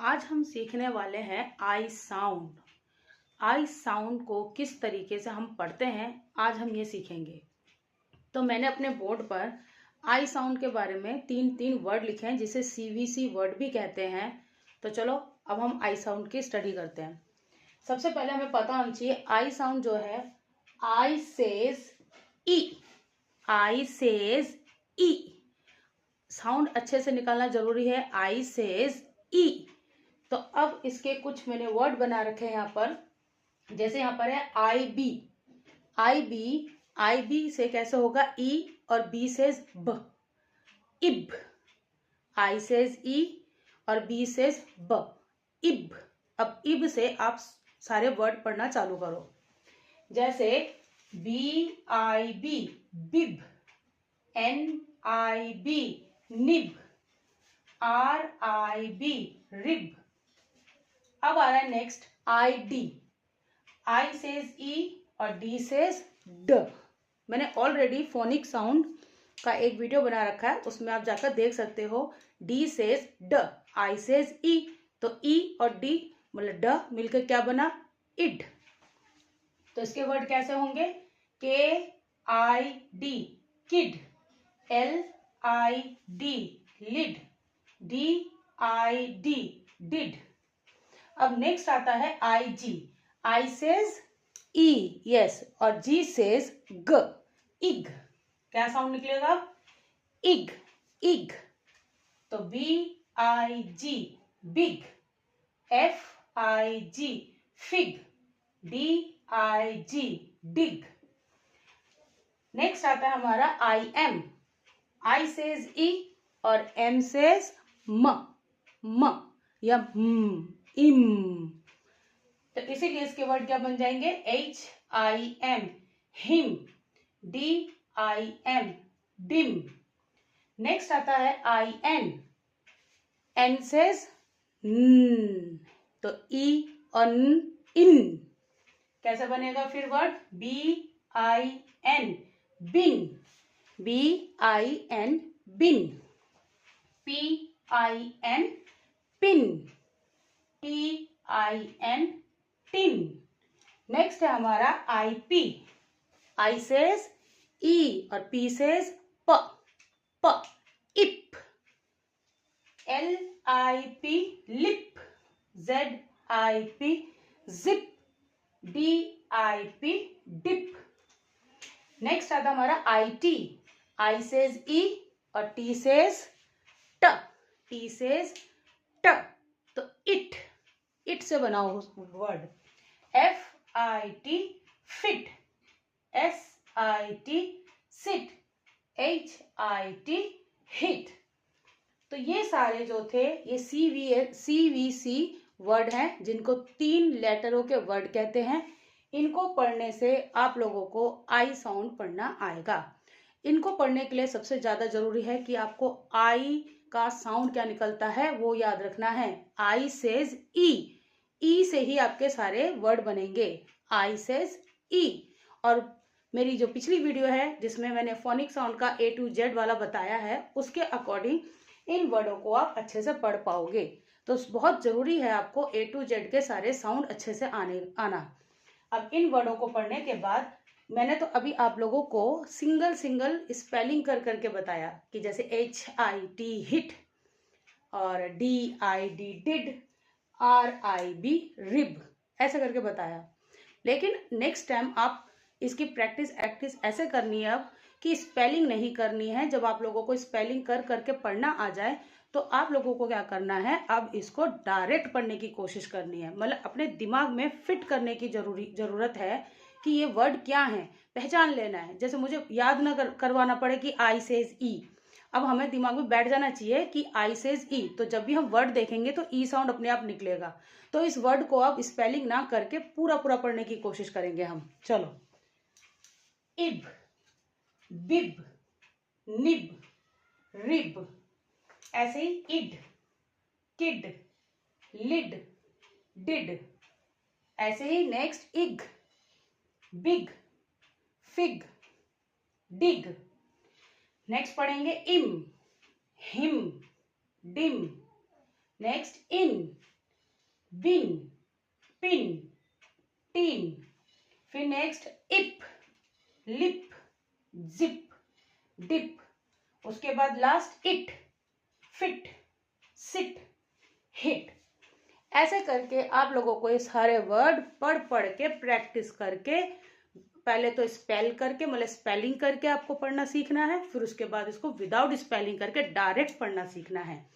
आज हम सीखने वाले हैं आई साउंड। आई साउंड को किस तरीके से हम पढ़ते हैं आज हम ये सीखेंगे। तो मैंने अपने बोर्ड पर आई साउंड के बारे में तीन तीन वर्ड लिखे हैं जिसे सीवीसी वर्ड भी कहते हैं। तो चलो अब हम आई साउंड की स्टडी करते हैं। सबसे पहले हमें पता होना चाहिए आई साउंड जो है आई सेज ई। आई सेज ई साउंड अच्छे से निकालना जरूरी है। आई सेज ई। तो अब इसके कुछ मैंने वर्ड बना रखे हैं यहाँ पर। जैसे यहाँ पर है आई B. I B, I B से कैसे होगा ई और बी सेज ब, इब। आई सेज ई और बी सेज ब, इब। अब इब से आप सारे वर्ड पढ़ना चालू करो। जैसे B I B bib, N I B nib, R I B rib. अब आ रहा है next I D. I says ई और डी सेज ड। मैंने ऑलरेडी फोनिक साउंड का एक वीडियो बना रखा है, उसमें आप जाकर देख सकते हो। डी सेज ड, आई सेज ई, तो ई और डी मतलब ड मिलकर क्या बना, इड। तो इसके वर्ड कैसे होंगे, K I D kid, L I D lid, D I D did. अब नेक्स्ट आता है आई जी। आई सेज ई, यस, और जी सेज ग, इग। क्या साउंड निकलेगा, इग, इग। तो B I G big, F I G fig, D I G dig. Next आता है हमारा आई एम। आई सेज ई और एम सेज म, म या इम। तो इसीलिए इसके वर्ड क्या बन जाएंगे, H I am him, D I am dim. Next आता है आई एन। एन सेज न, तो ई और इन। कैसे बनेगा फिर word, B I N bin, B I N bin, P I N pin, T I N tin. Next है हमारा आई पी। आई सेज ई और P says p, p ip, L I P lip, Z I P zip, D I P dip. Next आता हमारा I T. I says ई और T says t, T says t, तो it, it से बना word. F I T fit, S I T sit, H I T hit. तो ये सारे जो थे ये सीवीसी वर्ड हैं जिनको 3 लेटरों के वर्ड कहते हैं। इनको पढ़ने से आप लोगों को आई साउंड पढ़ना आएगा। इनको पढ़ने के लिए सबसे ज्यादा जरूरी है कि आपको आई का साउंड क्या निकलता है वो याद रखना है। आई सेज ई, ई से ही आपके सारे वर्ड बनेंगे। आई सेज ई। और मेरी जो पिछली वीडियो है जिसमें मैंने फोनिक साउंड का A to Z वाला बताया है, उसके अकॉर्डिंग इन वर्डों को आप अच्छे से पढ़ पाओगे। तो बहुत जरूरी है आपको A to Z के सारे साउंड अच्छे से आना। अब इन वर्डों को पढ़ने के बाद मैंने तो अभी आप लोगों को सिंगल सिंगल स्पेलिंग कर करके बताया कि जैसे एच आई टी हिट और D I D did, R I B rib, ऐसे करके बताया। लेकिन नेक्स्ट टाइम आप इसकी प्रैक्टिस ऐसे करनी है अब कि स्पेलिंग नहीं करनी है। जब आप लोगों को स्पेलिंग कर करके पढ़ना आ जाए तो आप लोगों को क्या करना है, अब इसको डायरेक्ट पढ़ने की कोशिश करनी है। मतलब अपने दिमाग में फिट करने की जरूरत है कि ये वर्ड क्या है, पहचान लेना है। जैसे मुझे याद ना करवाना पड़े कि आई सेज ई, अब हमें दिमाग में बैठ जाना चाहिए कि आई सेज ई। तो जब भी हम वर्ड देखेंगे तो ई साउंड अपने आप निकलेगा। तो इस वर्ड को अब स्पेलिंग ना करके पूरा पूरा पढ़ने की कोशिश करेंगे हम। चलो, इब, बिब, निब, रिब। ऐसे ही इड, किड, लिड, डिड। ऐसे ही next ig, big, fig, dig. Next पढ़ेंगे im, him, dim. Next in, bin, pin, tin. फिर next ip, lip, zip, dip. उसके बाद last it, fit, sit, hit. ऐसे करके आप लोगों को ये सारे वर्ड पढ़ पढ़ के प्रैक्टिस करके, पहले तो स्पेल करके मतलब स्पेलिंग करके आपको पढ़ना सीखना है, फिर उसके बाद इसको विदाउट स्पेलिंग करके डायरेक्ट पढ़ना सीखना है।